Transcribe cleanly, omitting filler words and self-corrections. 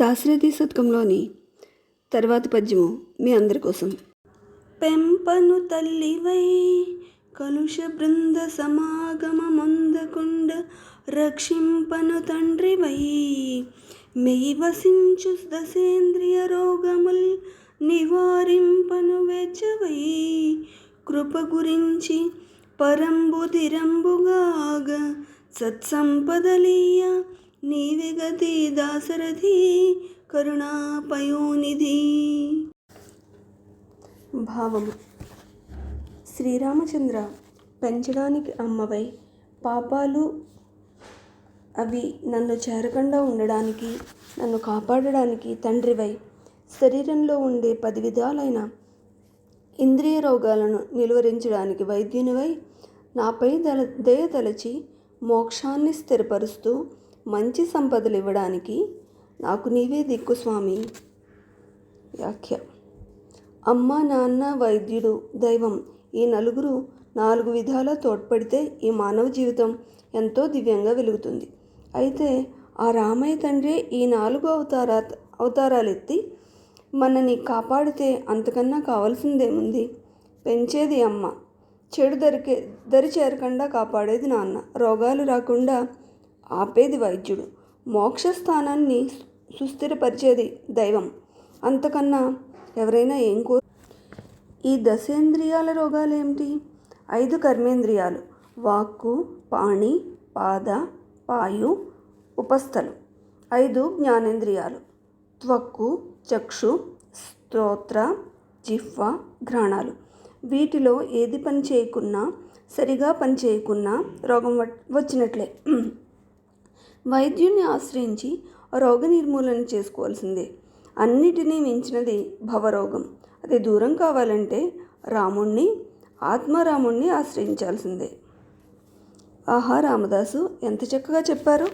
దాశరథి శతకంలోని తర్వాతి పద్యము మీ అందరి కోసం. పెంపను తల్లివై కలుష బృంద సమాగమొందకుండ రక్షింపను తండ్రివై మెయి వసించు దశేంద్రియ రోగముల్ నివారింపను వెచ్చవై కృప గురించి పరంబుధిరంబుగాగ సత్సంపదలీయ నీవే గతి దాశరథి కరుణాపయోనిధి. భావము. శ్రీరామచంద్ర, పెంచడానికి అమ్మవై, పాపాలు అవి నన్ను చేరకుండా ఉండడానికి, నన్ను కాపాడడానికి తండ్రివై, శరీరంలో ఉండే 10 విధాలైన ఇంద్రియ రోగాలను నిలువరించడానికి వైద్యునివై, నాపై దయతలచి మోక్షాన్ని స్థిరపరుస్తూ మంచి సంపదలు ఇవ్వడానికి నాకు నీవే దిక్కు స్వామి. వ్యాఖ్య. అమ్మ, నాన్న, వైద్యుడు, దైవం ఈ నలుగురు 4 విధాలా తోడ్పడితే ఈ మానవ జీవితం ఎంతో దివ్యంగా వెలుగుతుంది. అయితే ఆ రామయ్య తండ్రి ఈ 4 అవతారాలెత్తి మనని కాపాడితే అంతకన్నా కావాల్సిందేముంది? పెంచేది అమ్మ, చెడు దరి చేరకుండా కాపాడేది నాన్న, రోగాలు రాకుండా ఆపేది వైద్యుడు, మోక్షస్థానాన్ని సుస్థిరపరిచేది దైవం. అంతకన్నా ఎవరైనా ఏం కోరు? ఈ దశేంద్రియాల రోగాలేమిటి? 5 కర్మేంద్రియాలు, వాక్కు, పాణి, పాద, పాయు, ఉపస్థలు. 5 జ్ఞానేంద్రియాలు, త్వక్కు, చక్షు, స్తోత్ర, జిహ్వ, ఘ్రాణాలు. వీటిలో ఏది పని చేయకున్నా, సరిగా పని చేయకున్నా రోగం వచ్చినట్లే. వైద్యుని ఆశ్రయించి రోగ నిర్మూలన చేసుకోవాల్సిందే. అన్నిటినీ మించినది భవరోగం. అది దూరం కావాలంటే ఆత్మారాముణ్ణి ఆశ్రయించాల్సిందే. ఆహా, రామదాసు ఎంత చక్కగా చెప్పారు.